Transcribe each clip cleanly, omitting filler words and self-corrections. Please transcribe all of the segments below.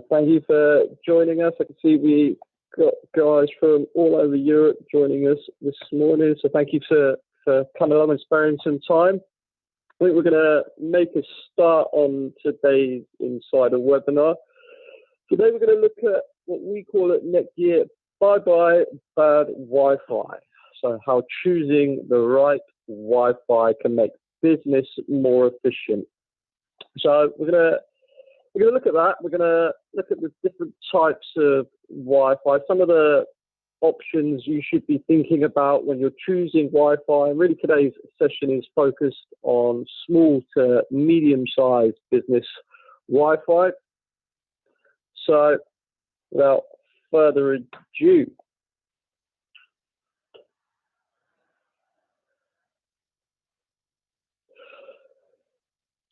Thank you for joining us. I can see we got guys from all over Europe joining us this morning. So thank you for coming along and sparing some time. I think we're going to make a start on today's Insider webinar. Today we're going to look at what we call at NETGEAR, bye-bye bad Wi-Fi. So how choosing the right Wi-Fi can make business more efficient. So we're going to look at that. We're going to look at the different types of Wi-Fi, some of the options you should be thinking about when you're choosing Wi-Fi. And really today's session is focused on small to medium-sized business Wi-Fi. So without further ado,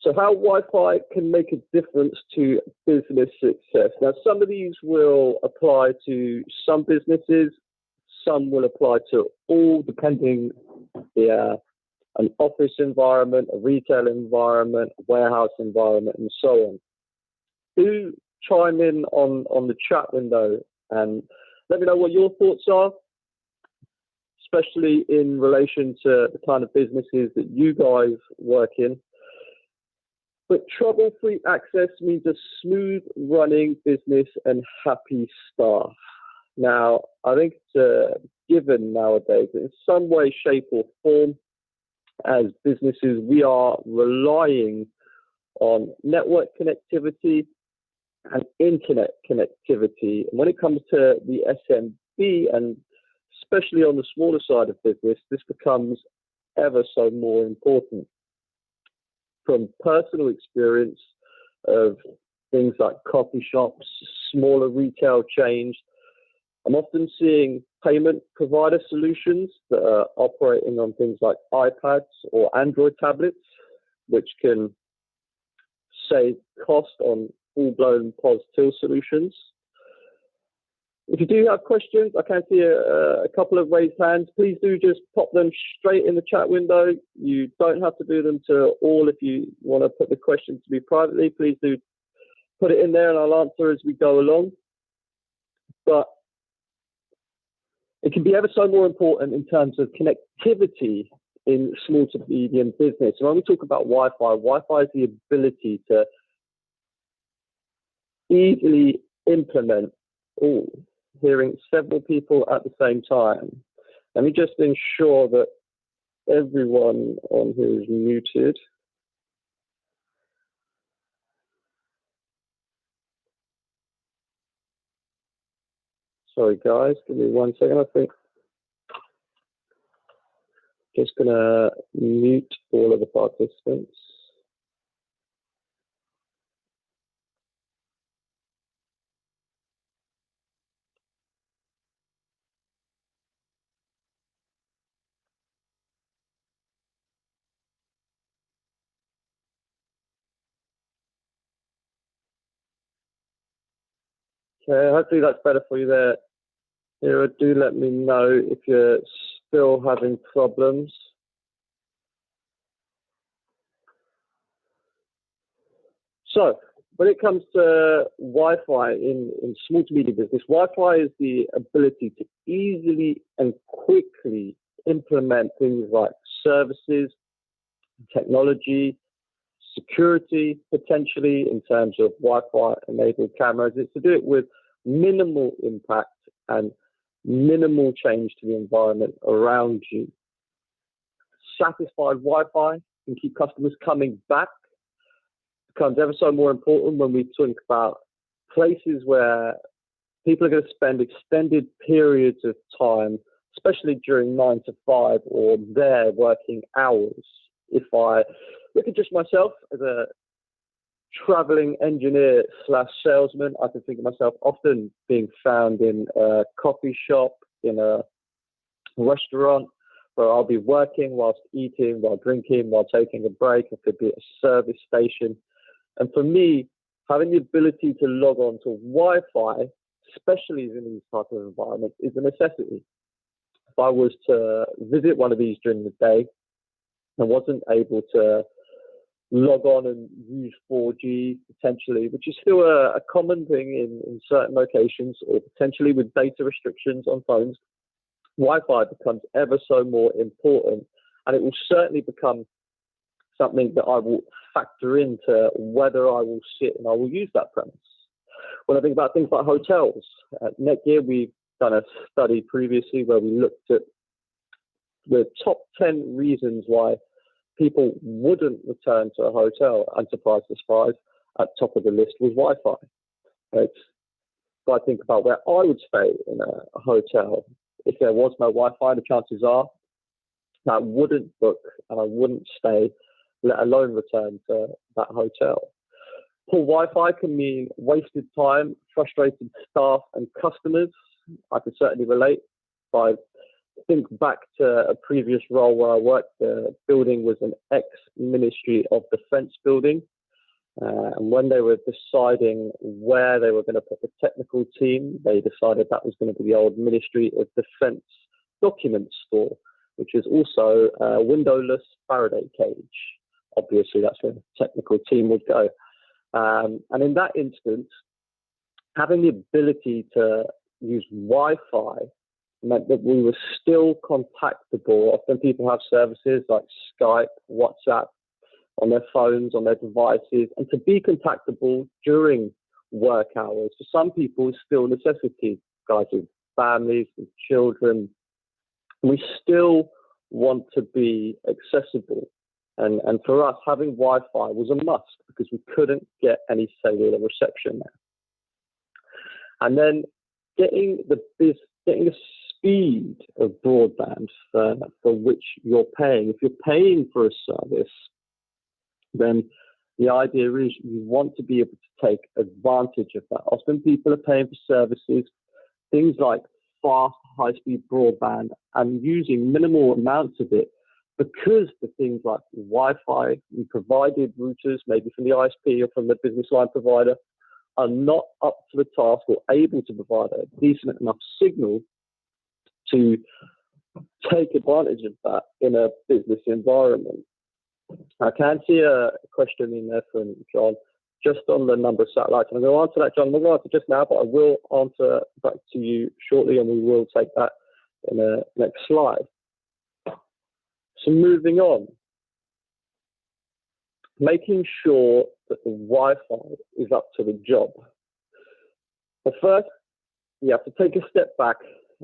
so how Wi-Fi can make a difference to business success. Now, some of these will apply to some businesses, some will apply to all, depending on an office environment, a retail environment, a warehouse environment, and so on. Do chime in on the chat window and let me know what your thoughts are, especially in relation to the kind of businesses that you guys work in. But trouble-free access means a smooth running business and happy staff. Now, I think it's a given nowadays that in some way, shape or form, as businesses, we are relying on network connectivity and internet connectivity. And when it comes to the SMB, and especially on the smaller side of business, this becomes ever so more important. From personal experience of things like coffee shops, smaller retail chains, I'm often seeing payment provider solutions that are operating on things like iPads or Android tablets, which can save cost on full-blown POS till solutions. If you do have questions, I can see a couple of raised hands. Please do just pop them straight in the chat window. You don't have to do them to all. If you want to put the question to me privately, please do put it in there and I'll answer as we go along. But it can be ever so more important in terms of connectivity in small to medium business. And when we talk about Wi-Fi, Wi-Fi is the ability to easily implement hearing several people at the same time. Let me just ensure that everyone on here is muted. Sorry guys, give me 1 second. I think just gonna mute all of the participants. Okay, hopefully that's better for you there. Here, do let me know if you're still having problems. So, when it comes to Wi-Fi in small to medium business, Wi-Fi is the ability to easily and quickly implement things like services, technology, security, potentially in terms of Wi-Fi enabled cameras. It's to do it with minimal impact and minimal change to the environment around you. Satisfied Wi-Fi can keep customers coming back. It becomes ever so more important when we think about places where people are going to spend extended periods of time, especially during 9 to 5 or their working hours. If I look at just myself as a traveling engineer slash salesman, I can think of myself often being found in a coffee shop, in a restaurant, where I'll be working whilst eating, while drinking, while taking a break. It could be at a service station. And for me, having the ability to log on to Wi-Fi, especially in these types of environments, is a necessity. If I was to visit one of these during the day, I wasn't able to log on and use 4G potentially, which is still a common thing in certain locations, or potentially with data restrictions on phones, Wi-Fi becomes ever so more important, and it will certainly become something that I will factor into whether I will sit and I will use that premise. When I think about things like hotels, at NETGEAR, we've done a study previously where we looked at the top 10 reasons why people wouldn't return to a hotel, and surprise, surprise, at top of the list was Wi-Fi. If I think about where I would stay in a hotel, if there was no Wi-Fi, the chances are that I wouldn't book and I wouldn't stay, let alone return to that hotel. Poor Wi-Fi can mean wasted time, frustrated staff and customers. I can certainly relate. If I think back to a previous role where I worked, the building was an ex-Ministry of Defence building. And when they were deciding where they were going to put the technical team, they decided that was going to be the old Ministry of Defence document store, which is also a windowless Faraday cage. Obviously, that's where the technical team would go. And in that instance, having the ability to use Wi-Fi meant that we were still contactable. Often people have services like Skype, WhatsApp on their phones, on their devices, and to be contactable during work hours, for some people, is still a necessity. Guys with families, with children, we still want to be accessible. And for us, having Wi-Fi was a must because we couldn't get any cellular reception there. And then getting the speed of broadband for which you're paying. If you're paying for a service, then the idea is you want to be able to take advantage of that. Often people are paying for services, things like fast, high-speed broadband, and using minimal amounts of it because the things like Wi-Fi and provided routers, maybe from the ISP or from the business line provider, are not up to the task or able to provide a decent enough signal to take advantage of that in a business environment. I can see a question in there from John, just on the number of satellites. I'm going to answer that, John. I'm not going to answer just now, but I will answer back to you shortly, and we will take that in the next slide. So moving on, making sure that the Wi-Fi is up to the job. But first, you have to take a step back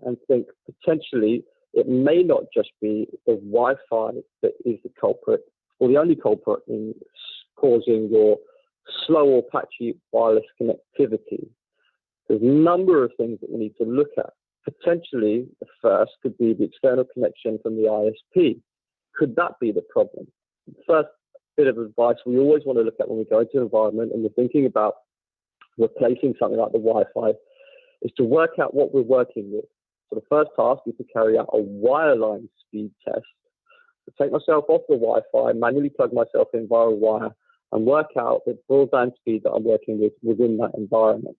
and think potentially it may not just be the Wi-Fi that is the culprit, or the only culprit in causing your slow or patchy wireless connectivity. There's a number of things that we need to look at. Potentially, the first could be the external connection from the ISP. Could that be the problem? The first bit of advice we always want to look at when we go into an environment and we're thinking about replacing something like the Wi-Fi is to work out what we're working with. So the first task is to carry out a wireline speed test, to take myself off the Wi-Fi, manually plug myself in via a wire, and work out the broadband speed that I'm working with within that environment.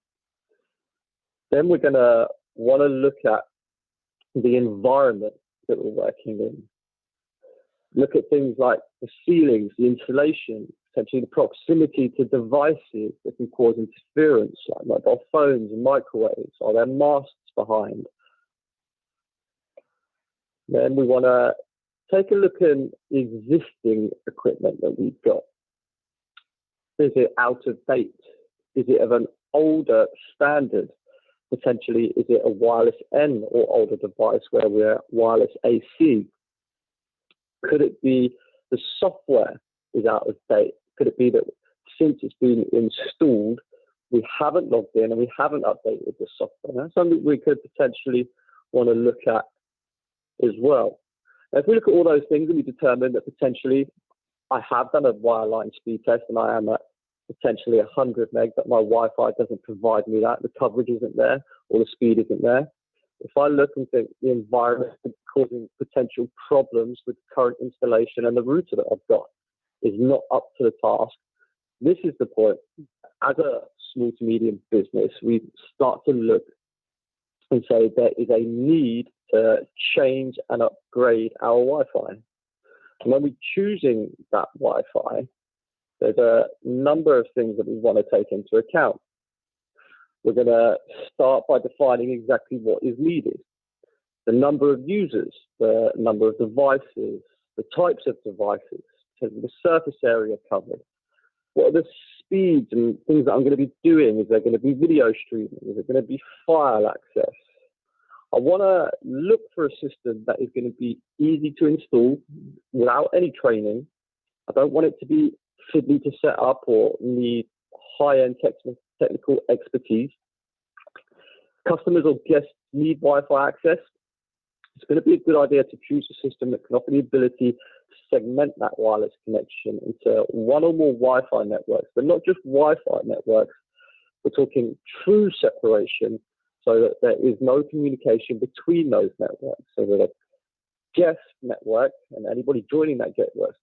Then we're going to want to look at the environment that we're working in. Look at things like the ceilings, the insulation, potentially the proximity to devices that can cause interference, like mobile phones and microwaves. Are there masts behind? Then we want to take a look at existing equipment that we've got. Is it out of date? Is it of an older standard? Potentially, is it a wireless N or older device where we're wireless AC? Could it be the software is out of date? Could it be that since it's been installed, we haven't logged in and we haven't updated the software? That's something we could potentially want to look at as well. Now, if we look at all those things and we determine that potentially I have done a wireline speed test and I am at potentially 100 meg, but my Wi-Fi doesn't provide me that, the coverage isn't there or the speed isn't there. If I look and think the environment is causing potential problems with the current installation and the router that I've got is not up to the task, this is the point. As a small to medium business, we start to look and say there is a need to change and upgrade our Wi-Fi. And when we're choosing that Wi-Fi, there's a number of things that we want to take into account. We're going to start by defining exactly what is needed. The number of users, the number of devices, the types of devices, the surface area covered. What are the speeds and things that I'm going to be doing? Is there going to be video streaming? Is it going to be file access? I want to look for a system that is going to be easy to install without any training. I don't want it to be fiddly to set up or need high-end technical expertise. Customers or guests need Wi-Fi access. It's going to be a good idea to choose a system that can offer the ability to segment that wireless connection into one or more Wi-Fi networks, but not just Wi-Fi networks. We're talking true separation so that there is no communication between those networks, so that a guest network and anybody joining that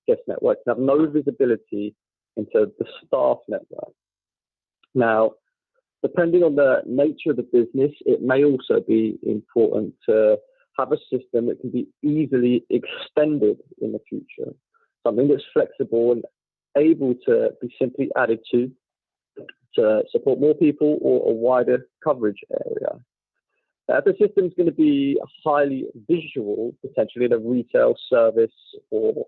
guest network can have no visibility into the staff network. Now, depending on the nature of the business, it may also be important to have a system that can be easily extended in the future, something that's flexible and able to be simply added to support more people or a wider coverage area. If the system is going to be highly visual, potentially in a retail service or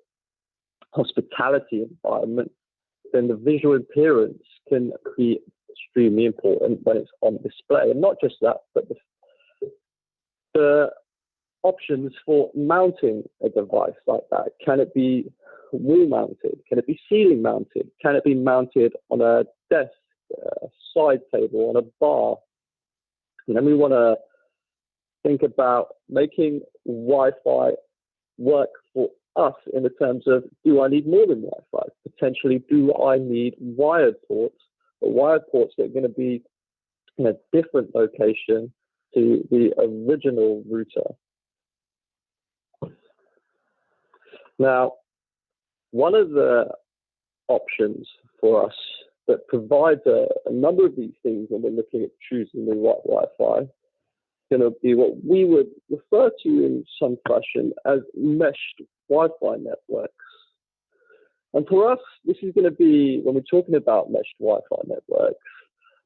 hospitality environment, then the visual appearance can be extremely important when it's on display. And not just that, but the options for mounting a device like that. Can it be wall mounted? Can it be ceiling mounted? Can it be mounted on a desk, a side table, on a bar? And then we want to think about making Wi-Fi work for us in the terms of, do I need more than Wi-Fi? Potentially, do I need wired ports, but wired ports that are going to be in a different location to the original router. Now, one of the options for us that provides a number of these things when we're looking at choosing the right Wi-Fi is going to be what we would refer to in some fashion as meshed Wi-Fi networks. And for us, this is going to be, when we're talking about meshed Wi-Fi networks,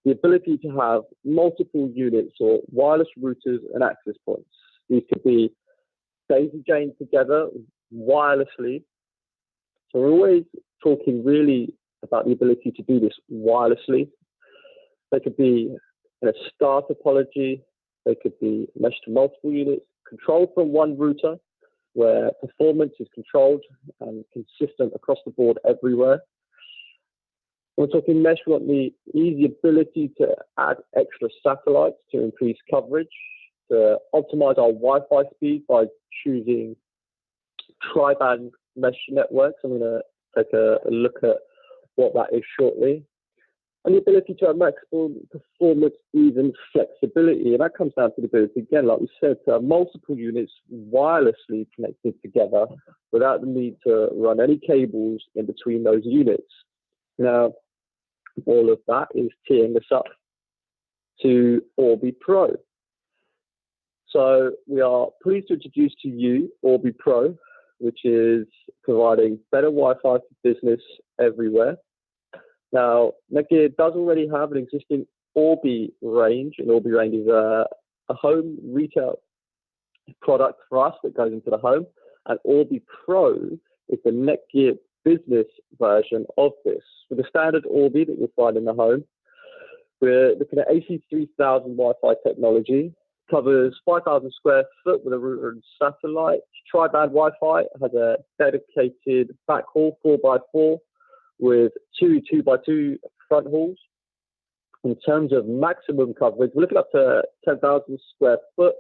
the ability to have multiple units or wireless routers and access points. These could be daisy-chained together wirelessly. So we're always talking really about the ability to do this wirelessly. They could be in a star topology. They could be meshed to multiple units, controlled from one router, where performance is controlled and consistent across the board everywhere. When we're talking mesh, we want the easy ability to add extra satellites to increase coverage, to optimize our Wi-Fi speed by choosing tri-band mesh networks. I'm going to take a look at what that is shortly. And the ability to have maximum performance, even flexibility. And that comes down to the ability, again, like we said, to have multiple units wirelessly connected together without the need to run any cables in between those units. Now, all of that is teeing us up to Orbi Pro. So we are pleased to introduce to you Orbi Pro, which is providing better Wi-Fi for business everywhere. Now, NETGEAR does already have an existing Orbi range, and Orbi range is a home retail product for us that goes into the home, and Orbi Pro is the NETGEAR business version of this. With the standard Orbi that you'll find in the home, we're looking at AC3000 Wi-Fi technology, covers 5,000 square foot with a Reuter Satellite, tri-band Wi-Fi, has a dedicated backhaul 4x4 with two 2x2 front hauls. In terms of maximum coverage, we're looking up to 10,000 square foot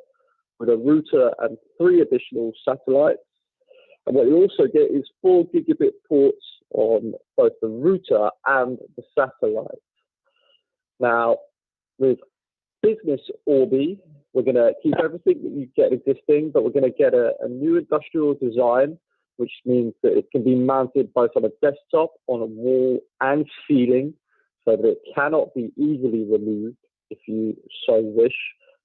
with a router and 3 additional satellites. And what you also get is 4 gigabit ports on both the router and the satellite. Now, with business Orbi, we're going to keep everything that you get existing, but we're going to get a new industrial design, which means that it can be mounted both on a desktop, on a wall, and ceiling, so that it cannot be easily removed if you so wish.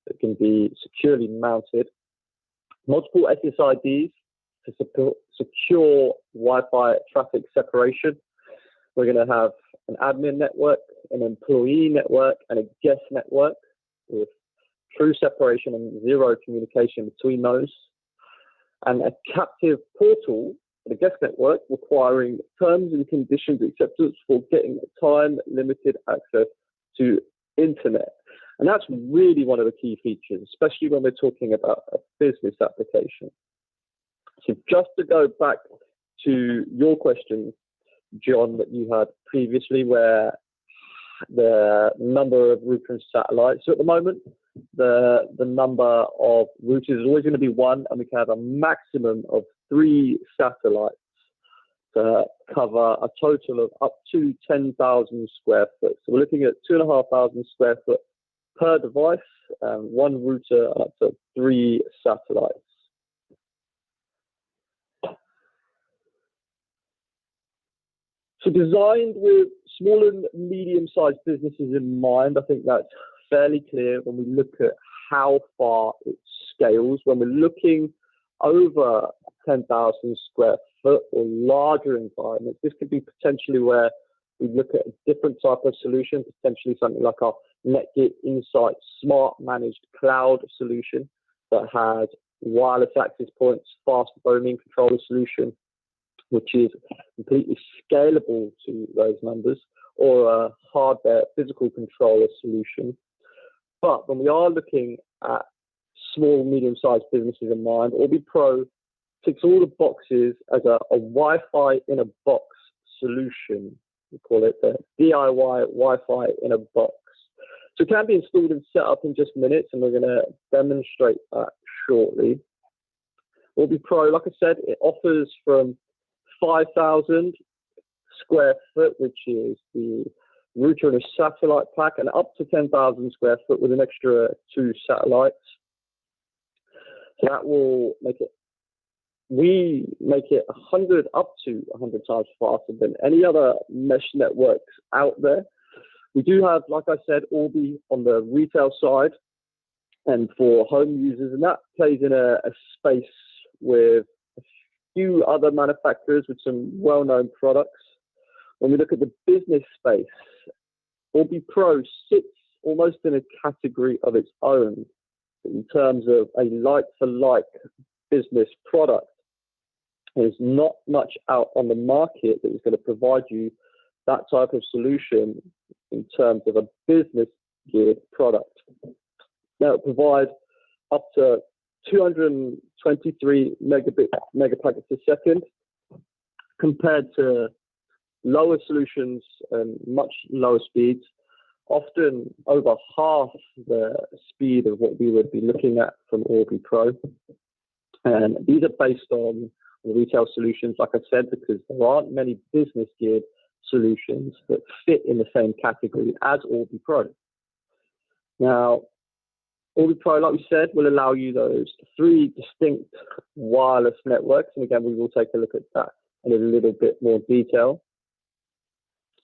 It can be securely mounted. Multiple SSIDs to support secure Wi-Fi traffic separation. We're going to have an admin network, an employee network, and a guest network with true separation and zero communication between those, and a captive portal for the guest network requiring terms and conditions acceptance for getting time-limited access to internet. And that's really one of the key features, especially when we're talking about a business application. So just to go back to your question, John, that you had previously, where the number of Reuter satellites. So at the moment, the number of routers is always going to be 1, and we can have a maximum of 3 satellites to cover a total of up to 10,000 square foot. So we're looking at 2,500 square foot per device, 1 router, up to 3 satellites. So designed with small and medium-sized businesses in mind, I think that's fairly clear when we look at how far it scales. When we're looking over 10,000 square foot or larger environments, this could be potentially where we look at a different type of solution, potentially something like our NETGEAR Insight Smart Managed Cloud solution that has wireless access points, fast roaming controller solution, which is completely scalable to those numbers, or a hardware physical controller solution. But when we are looking at small, medium-sized businesses in mind, Orbi Pro ticks all the boxes as a Wi-Fi in a box solution. We call it the DIY Wi-Fi in a box. So it can be installed and set up in just minutes, and we're going to demonstrate that shortly. Orbi Pro, like I said, it offers from 5,000 square foot, which is the Reuter and a satellite pack, and up to 10,000 square foot with an extra 2 satellites. So that will make it, we make it 100 up to 100 times faster than any other mesh networks out there. We do have, like I said, Orbi on the retail side and for home users, and that plays in a space with few other manufacturers with some well-known products. When we look at the business space, Orbi Pro sits almost in a category of its own in terms of a like-for-like business product. There's not much out on the market that is going to provide you that type of solution in terms of a business-geared product. Now, it provides up to 223 megapackets a second, compared to lower solutions and much lower speeds, often over half the speed of what we would be looking at from Orbi Pro. And these are based on retail solutions, like I said, because there aren't many business-geared solutions that fit in the same category as Orbi Pro. Now, Orbi Pro, like we said, will allow you those 3 distinct wireless networks. And again, we will take a look at that in a little bit more detail.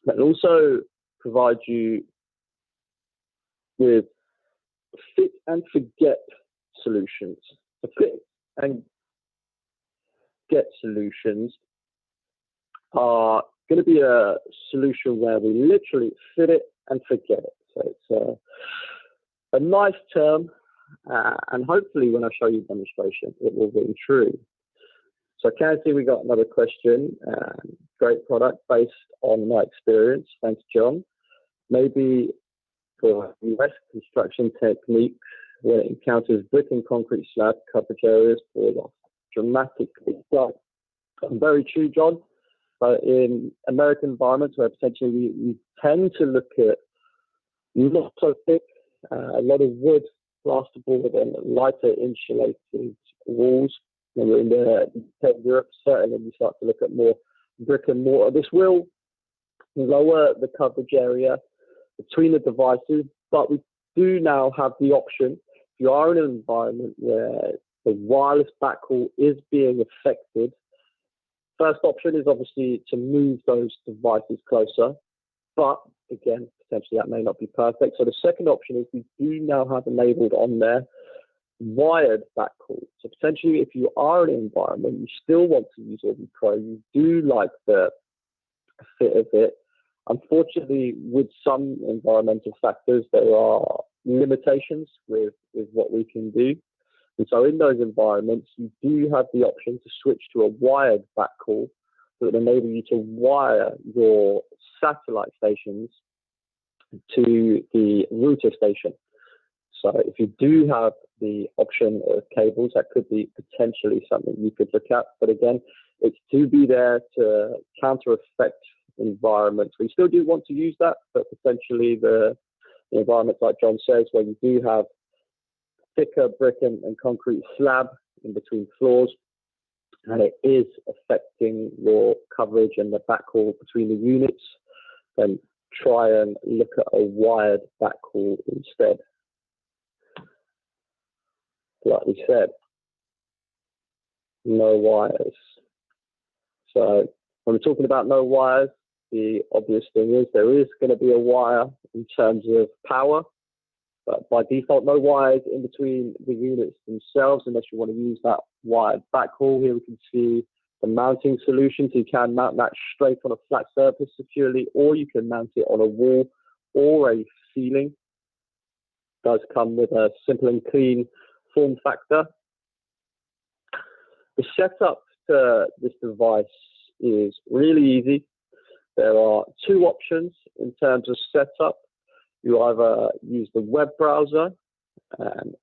But also provides you with fit and forget solutions. The fit and get solutions are going to be a solution where we literally fit it and forget it. So it's a nice term, and hopefully when I show you a demonstration, it will ring true. So I can see we got another question. Great product based on my experience. Thanks, John. Maybe for US construction techniques where it encounters brick and concrete slab coverage areas fall off dramatically. Well, very true, John. But in American environments where potentially we tend to look at not so thick, a lot of wood, plasterboard, and lighter insulated walls. When we're in Europe, certainly we start to look at more brick and mortar. This will lower the coverage area between the devices, but we do now have the option, if you are in an environment where the wireless backhaul is being affected, first option is obviously to move those devices closer, but again, potentially that may not be perfect. So the second option is we do now have enabled on there wired backhaul. So potentially if you are in an environment, you still want to use Orbi Pro, you do like the fit of it, Unfortunately, with some environmental factors, there are limitations with what we can do. And so in those environments, you do have the option to switch to a wired backhaul that would enable you to wire your satellite stations to the router station. So if you do have the option of cables, that could be potentially something you could look at. But again, it's to be there to counter effect environments. We still do want to use that, but potentially the environments like John says, where you do have thicker brick and concrete slab in between floors, and it is affecting your coverage and the backhaul between the units, then try and look at a wired backhaul instead. Like we said, no wires. So when we're talking about no wires, the obvious thing is there is going to be a wire in terms of power, but by default, no wires in between the units themselves unless you want to use that wired backhaul. Here we can see the mounting solution. So you can mount that straight on a flat surface securely, or you can mount it on a wall or a ceiling. It does come with a simple and clean form factor. The setup to this device is really easy. There are two options in terms of setup. You either use the web browser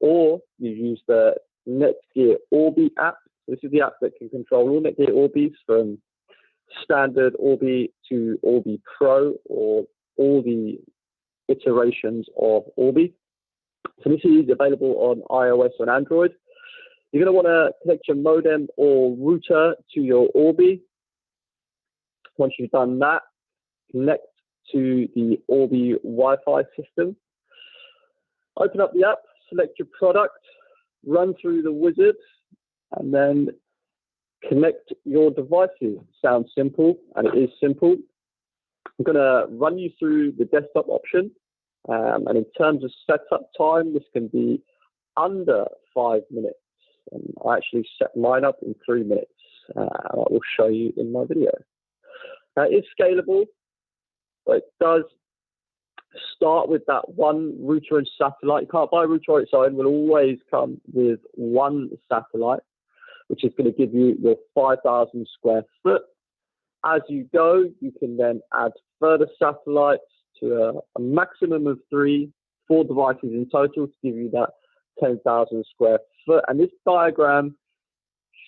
or you use the NETGEAR Orbi app. This is the app that can control all NETGEAR Orbis from standard Orbi to Orbi Pro, or all the iterations of Orbi. So this is available on iOS and Android. You're going to want to connect your modem or router to your Orbi. Once you've done that, connect to the Orbi Wi-Fi system. Open up the app, select your product, run through the wizard, and then connect your devices. Sounds simple, and it is simple. I'm going to run you through the desktop option. And in terms of setup time, this can be under 5 minutes. And I actually set mine up in 3 minutes. I will show you in my video. It is scalable, but it does start with that one router and satellite. You can't buy a router on its own. It will always come with one satellite, which is going to give you your 5,000 square foot. As you go, you can then add further satellites to a maximum of 4 devices in total to give you that 10,000 square foot. And this diagram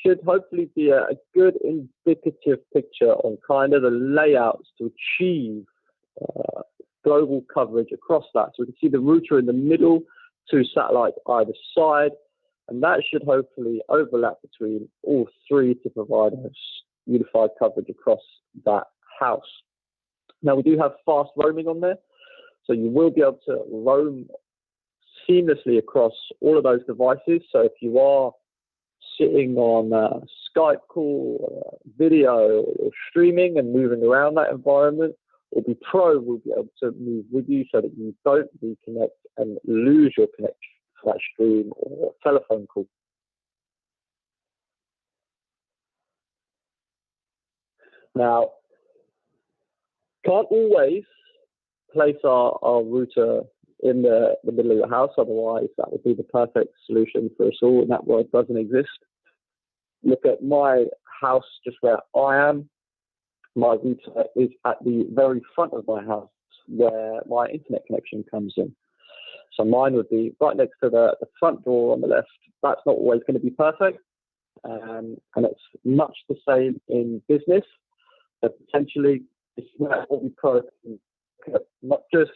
should hopefully be a good indicative picture on kind of the layouts to achieve global coverage across that. So we can see the router in the middle, 2 satellites either side, and that should hopefully overlap between all 3 to provide us unified coverage across that house. Now, we do have fast roaming on there, so you will be able to roam seamlessly across all of those devices. So if you are sitting on a Skype call, video, or streaming and moving around that environment, Orbi Pro will be able to move with you so that you don't reconnect and lose your connection to that stream or telephone call. Now, can't always place our router in the middle of the house, otherwise that would be the perfect solution for us all, and that word doesn't exist. Look at my house just where I am. My router is at the very front of my house where my internet connection comes in. So mine would be right next to the front door on the left. That's not always going to be perfect, and it's much the same in business. So potentially, this is where Orbi Pro can not just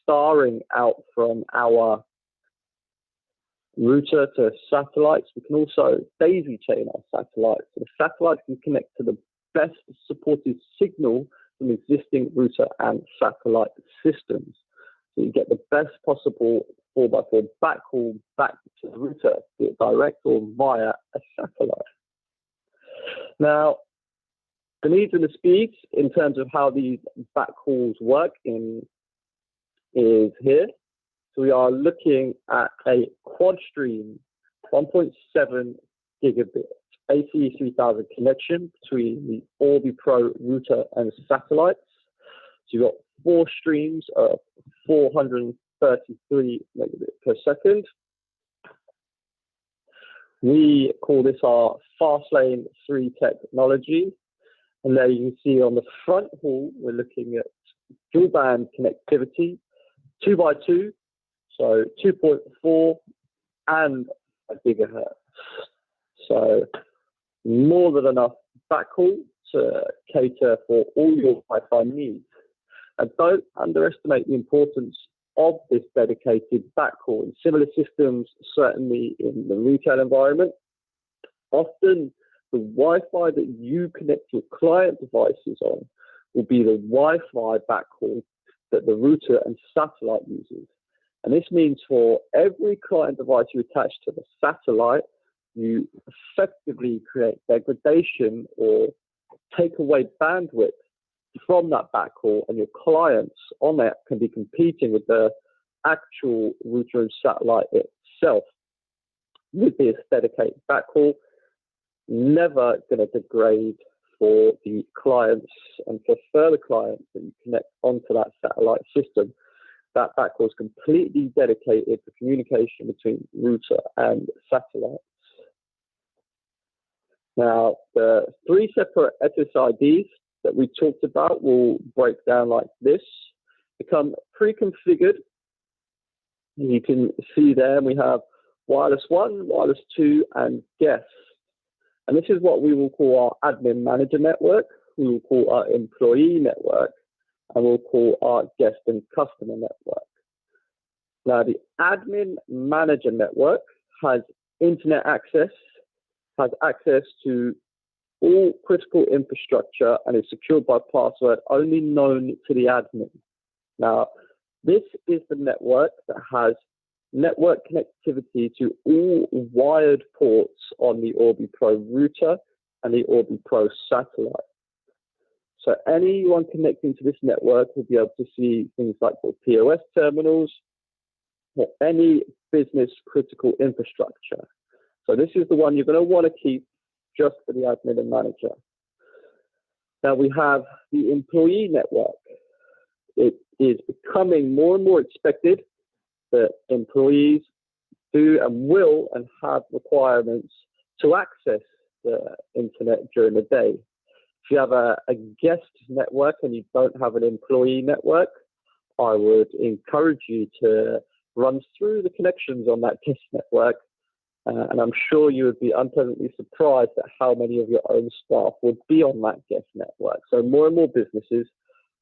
starring out from our router to satellites, we can also daisy chain our satellites. So the satellites can connect to the best supported signal from existing router and satellite systems. So you get the best possible 4x4 backhaul back to the router, be it direct or via a satellite. Now, the needs and the speeds in terms of how these backhauls work is here. So we are looking at a quad stream 1.7 gigabit ACE 3000 connection between the Orbi Pro router and satellites. So you've got 4 streams of 433 megabits per second. We call this our Fastlane 3 technology. And there you can see on the front hall, we're looking at dual band connectivity, 2x2, so 2.4 and a gigahertz. So more than enough backhaul to cater for all your Wi-Fi needs. And don't underestimate the importance of this dedicated backhaul. In similar systems, certainly in the retail environment, often the Wi-Fi that you connect your client devices on will be the Wi-Fi backhaul that the router and satellite uses. And this means for every client device you attach to the satellite, you effectively create degradation or take away bandwidth from that backhaul, and your clients on it can be competing with the actual router and satellite itself. With this dedicated backhaul, never going to degrade for the clients and for further clients that you connect onto that satellite system. That backhaul is completely dedicated for communication between router and satellite. Now, the 3 separate SSIDs that we talked about will break down like this. Become pre-configured. You can see there we have wireless 1, wireless 2, and guest. And this is what we will call our admin manager network, we will call our employee network, and we'll call our guest and customer network. Now, the admin manager network has internet access, has access to all critical infrastructure, and is secured by password only known to the admin. Now, this is the network that has network connectivity to all wired ports on the Orbi Pro router and the Orbi Pro satellite. So anyone connecting to this network will be able to see things like the POS terminals or any business critical infrastructure. So this is the one you're going to want to keep just for the admin and manager. Now we have the employee network. It is becoming more and more expected that employees do and will and have requirements to access the internet during the day. If you have a guest network and you don't have an employee network, I would encourage you to run through the connections on that guest network. And I'm sure you would be unpleasantly surprised at how many of your own staff would be on that guest network. So more and more businesses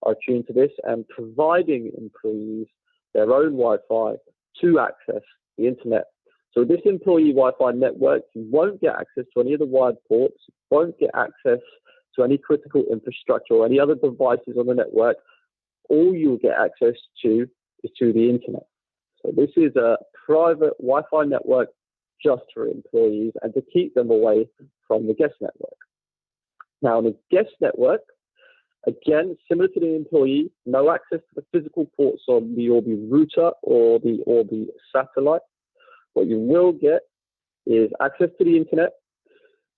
are tuned to this and providing employees their own Wi-Fi to access the internet. So this employee Wi-Fi network, you won't get access to any of the wired ports, you won't get access to any critical infrastructure or any other devices on the network. All you'll get access to is to the internet. So this is a private Wi-Fi network just for employees and to keep them away from the guest network. Now, on the guest network, again, similar to the employee, no access to the physical ports on the Orbi router or the Orbi satellite. What you will get is access to the internet.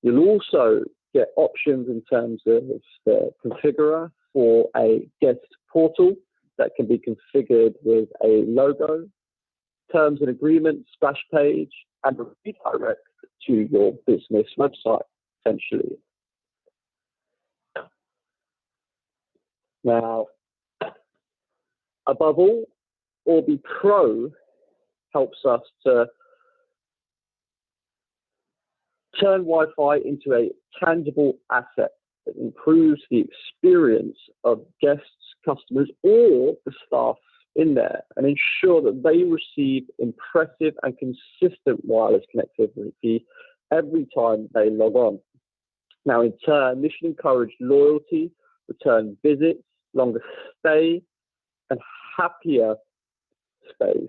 You'll also get options in terms of the configurer for a guest portal that can be configured with a logo, terms and agreements, splash page, and a redirect to your business website, essentially. Now, above all, Orbi Pro helps us to turn Wi-Fi into a tangible asset that improves the experience of guests, customers, or the staff in there, and ensure that they receive impressive and consistent wireless connectivity every time they log on. Now, in turn, this should encourage loyalty, return visits, longer stay, and happier stays,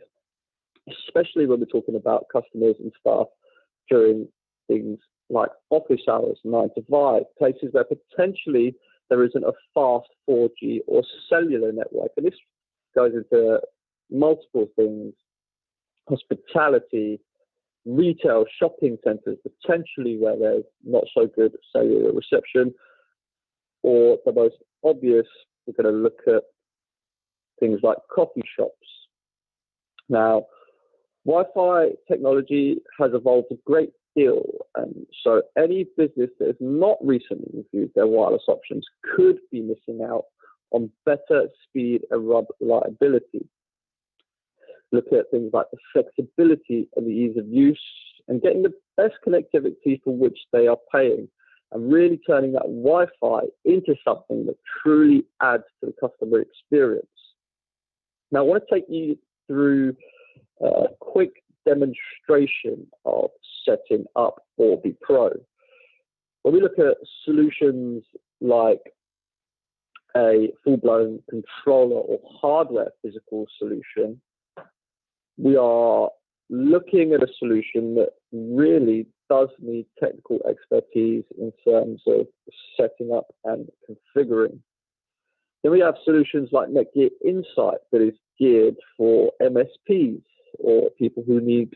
especially when we're talking about customers and staff during things like office hours, 9 to 5, places where potentially there isn't a fast 4G or cellular network. And this goes into multiple things: hospitality, retail, shopping centers, potentially where there's not so good cellular reception, or the most obvious, we're going to look at things like coffee shops. Now, Wi-Fi technology has evolved a great deal, and so any business that has not recently reviewed their wireless options could be missing out on better speed and reliability. Look at things like the flexibility and the ease of use and getting the best connectivity for which they are paying, and really turning that Wi-Fi into something that truly adds to the customer experience. Now, I want to take you through a quick demonstration of setting up Orbi Pro. When we look at solutions like a full-blown controller or hardware physical solution, we are looking at a solution that really does need technical expertise in terms of setting up and configuring. Then we have solutions like NETGEAR Insight that is geared for MSPs or people who need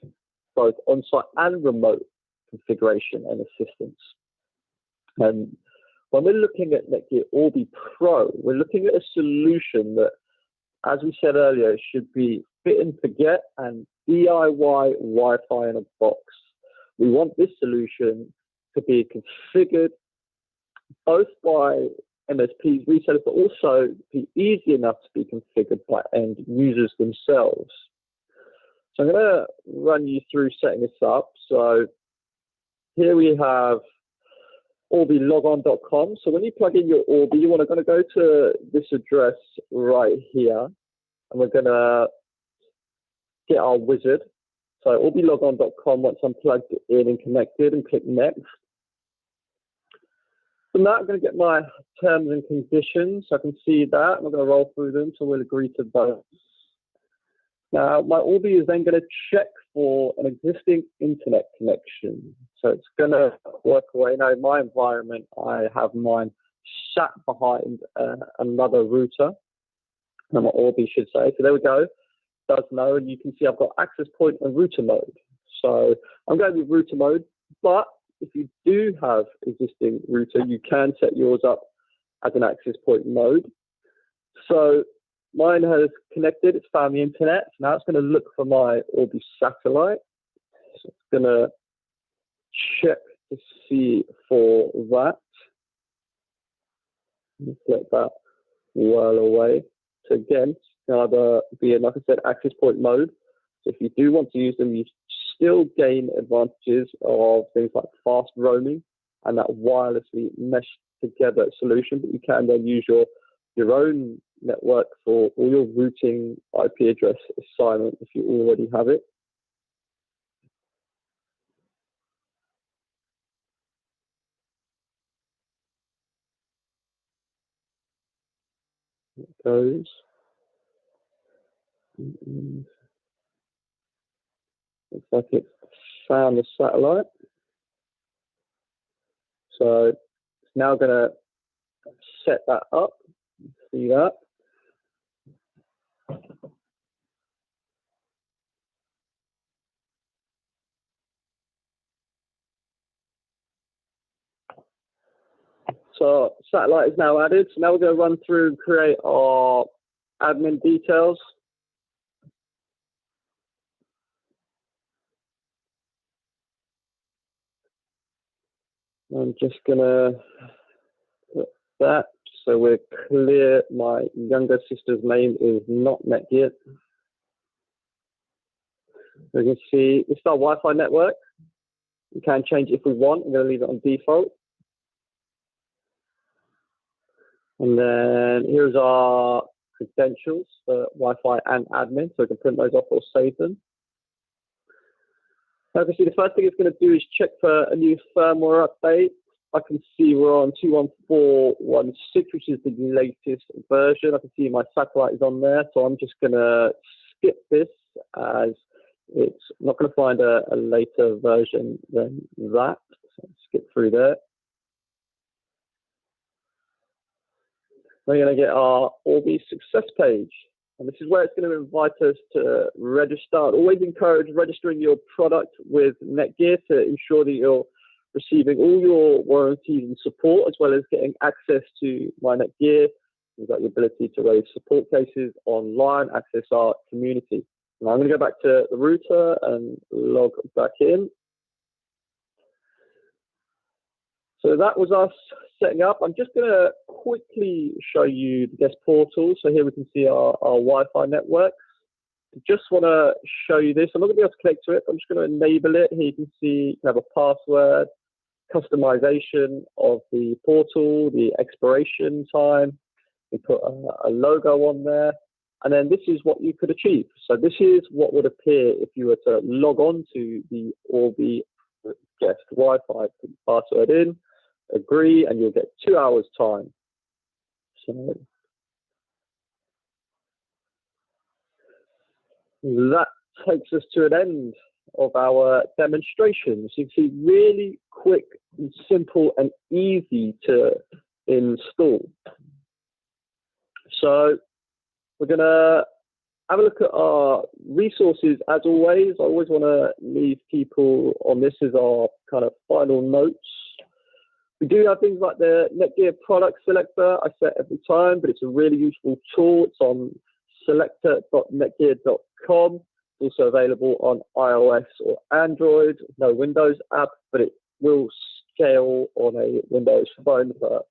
both on-site and remote configuration and assistance. And when we're looking at NETGEAR Orbi Pro, we're looking at a solution that, as we said earlier, should be fit and forget and DIY Wi-Fi in a box. We want this solution to be configured both by MSPs, resellers, but also be easy enough to be configured by end users themselves. So I'm going to run you through setting this up. So here we have orbilogon.com. So when you plug in your Orbi, you want to go to this address right here, and we're going to get our wizard. So orbilogon.com, once I'm plugged in and connected, and click next. From that, I'm going to get my terms and conditions. I can see that. I'm going to roll through them, so we'll agree to those. Now, my Orbi is then going to check for an existing internet connection. So it's going to work away. Now, in my environment, I have mine sat behind another router, and my Orbi should say. So there we go. It does know, and you can see I've got access point and router mode. So I'm going with router mode, but if you do have existing router, you can set yours up as an access point mode. So mine has connected, it's found the internet. So now it's going to look for my Reuter Satellite. So it's going to check to see for that. Let's get that well away. So again, it's going to be in, like I said, access point mode. So if you do want to use them, you still gain advantages of things like fast roaming and that wirelessly meshed together solution, but you can then use your own network for all your routing IP address assignment if you already have it. It goes. Looks like it's found the satellite. So it's now going to set that up. See that? So satellite is now added. So now we're going to run through and create our admin details. I'm just going to put that so we're clear. My younger sister's name is not NETGEAR. As you can see, it's our Wi-Fi network. We can change it if we want. I'm going to leave it on default. And then here's our credentials for Wi-Fi and admin, so we can print those off or save them. As you can see, the first thing it's going to do is check for a new firmware update. I can see we're on 2.14.16, which is the latest version. I can see my satellite is on there, so I'm just going to skip this as it's not going to find a later version than that. So skip through there. We're going to get our Orbi success page. And this is where it's going to invite us to register. I'd always encourage registering your product with NETGEAR to ensure that you're receiving all your warranties and support, as well as getting access to my NETGEAR You've got the ability to raise support cases online, access our community. Now I'm going to go back to the router and log back in. So that was us setting up. I'm just going to quickly show you the guest portal. So here we can see our Wi-Fi network. I just want to show you this. I'm not going to be able to connect to it. I'm just going to enable it. Here you can see you have a password, customization of the portal, the expiration time. We put a logo on there. And then this is what you could achieve. So this is what would appear if you were to log on to the Orbi guest Wi-Fi. Put the password in, agree, and you'll get 2 hours time. So that takes us to an end of our demonstration. So you can see really quick and simple and easy to install. So we're going to have a look at our resources. As always, I always want to leave people on this as our kind of final notes. We do have things like the NETGEAR product selector I set every time, but it's a really useful tool. It's on selector.netgear.com. It's also available on iOS or Android. No Windows app, but it will scale on a Windows phone for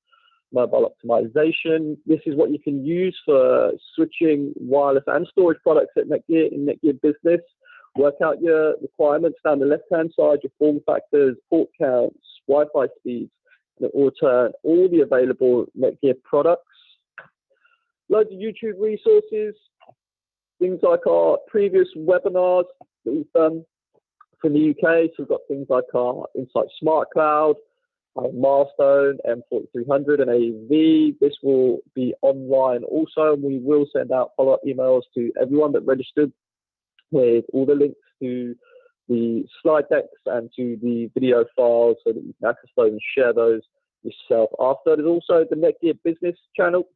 mobile optimization. This is what you can use for switching wireless and storage products at NETGEAR in NETGEAR Business. Work out your requirements down the left-hand side, your form factors, port counts, Wi-Fi speeds, and it will return all the available NETGEAR products. Loads of YouTube resources, things like our previous webinars that we've done from the UK. So we've got things like our Insight Smart Cloud, Milestone, M4300 and AV. This will be online also, and we will send out follow-up emails to everyone that registered with all the links to the slide decks and to the video files so that you can access those and share those yourself after. There's also the NETGEAR business channel,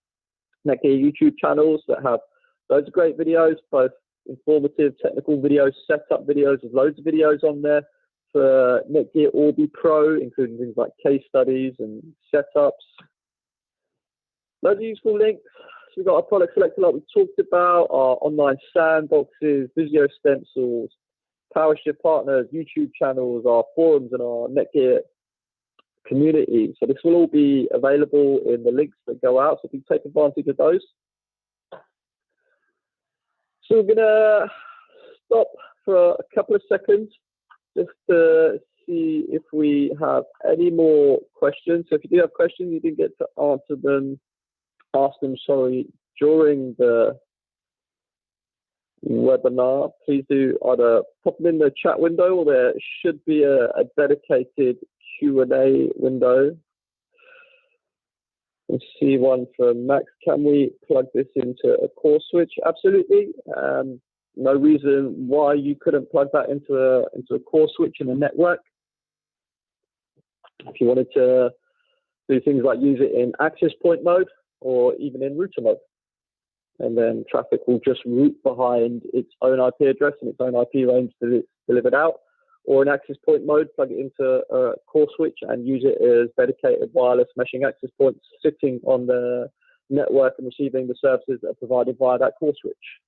NETGEAR YouTube channels that have loads of great videos, both informative, technical videos, setup videos. There's loads of videos on there for NETGEAR Orbi Pro, including things like case studies and setups. Loads of useful links. So we've got our product selector like we talked about, our online sandboxes, Visio stencils, PowerShift partners, YouTube channels, our forums and our NETGEAR community. So this will all be available in the links that go out, so if you take advantage of those. So we're going to stop for a couple of seconds just to see if we have any more questions. So if you do have questions, you didn't get to answer them, ask them, during the webinar, please do either pop them in the chat window, or there should be a dedicated Q&A window. Let's see one from Max. Can we plug this into a core switch? Absolutely. No reason why you couldn't plug that into a core switch in a network. If you wanted to do things like use it in access point mode or even in router mode, and then traffic will just route behind its own IP address and its own IP range that it's delivered out, or in access point mode, plug it into a core switch and use it as dedicated wireless meshing access points sitting on the network and receiving the services that are provided via that core switch.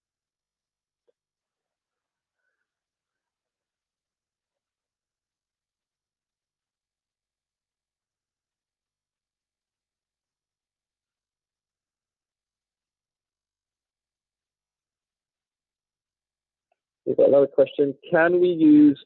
We've got another question. Can we use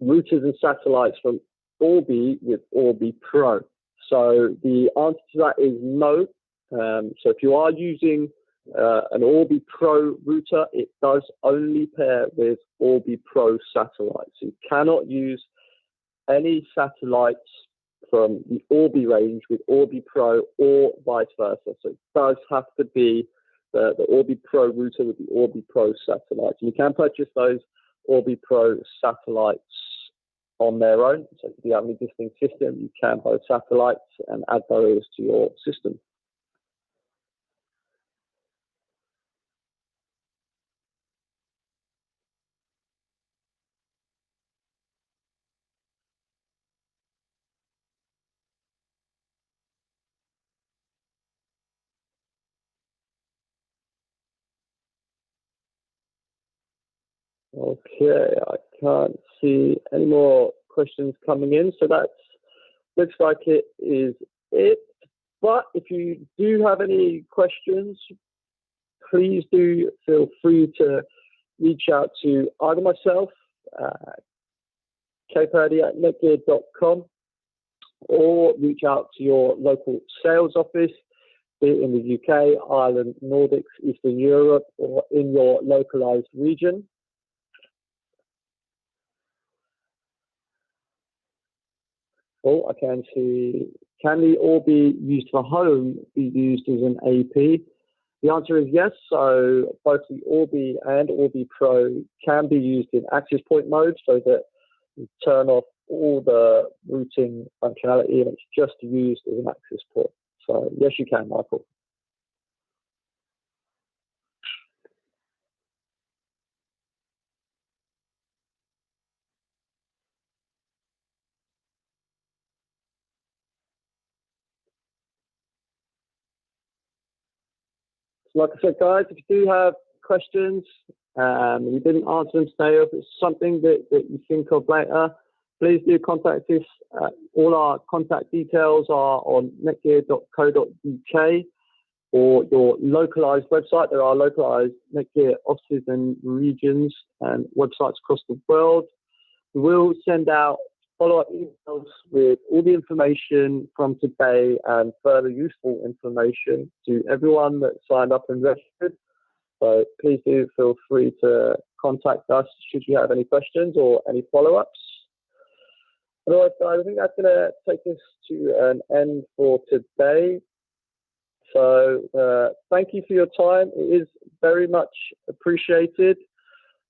routers and satellites from Orbi with Orbi Pro? So the answer to that is no. So if you are using an Orbi Pro router, it does only pair with Orbi Pro satellites. You cannot use any satellites from the Orbi range with Orbi Pro or vice versa. So it does have to be the Orbi Pro router with the Orbi Pro satellites. And you can purchase those Orbi Pro satellites on their own. So if you have an existing system, you can buy satellites and add those to your system. Okay, I can't see any more questions coming in, so that looks like it is it. But if you do have any questions, please do feel free to reach out to either myself, kpurdy@netgear.com, or reach out to your local sales office, be it in the UK, Ireland, Nordics, Eastern Europe, or in your localized region. Oh, I can see, can the Orbi used for home be used as an AP? The answer is yes. So both the Orbi and Orbi Pro can be used in access point mode, so that you turn off all the routing functionality and it's just used as an access port. So yes, you can, Michael. So like I said, guys, if you do have questions and you didn't answer them today, or if it's something that you think of later, please do contact us. All our contact details are on netgear.co.uk or your localized website. There are localized NETGEAR offices and regions and websites across the world. We will send out follow-up emails with all the information from today and further useful information to everyone that signed up and registered. So please do feel free to contact us should you have any questions or any follow-ups. Otherwise, guys, I think that's going to take us to an end for today. So thank you for your time. It is very much appreciated.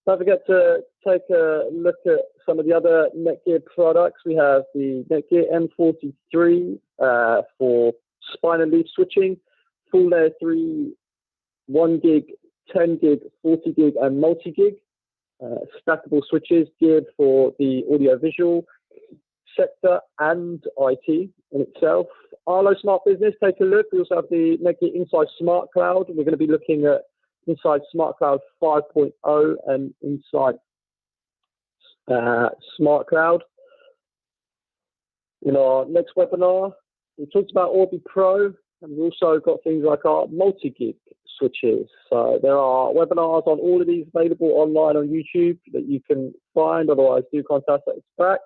Don't forget to take a look at some of the other NETGEAR products. We have the NETGEAR M43 for spine and leaf switching, full layer 3, 1 gig, 10 gig, 40 gig, and multi-gig. Stackable switches geared for the audio-visual sector and IT in itself. Arlo Smart Business, take a look. We also have the NETGEAR Inside Smart Cloud. We're going to be looking at Inside Smart Cloud 5.0 and Inside Smart Cloud. In our next webinar, we talked about Orbi Pro, and we've also got things like our multi-gig switches. So there are webinars on all of these available online on YouTube that you can find. Otherwise, do contact us back.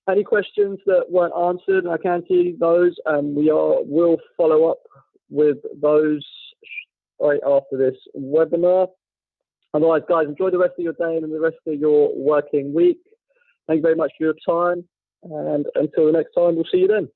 Any questions that weren't answered, I can see those, and we will follow up with those right after this webinar. Otherwise, guys, enjoy the rest of your day and the rest of your working week. Thank you very much for your time, and until the next time, we'll see you then.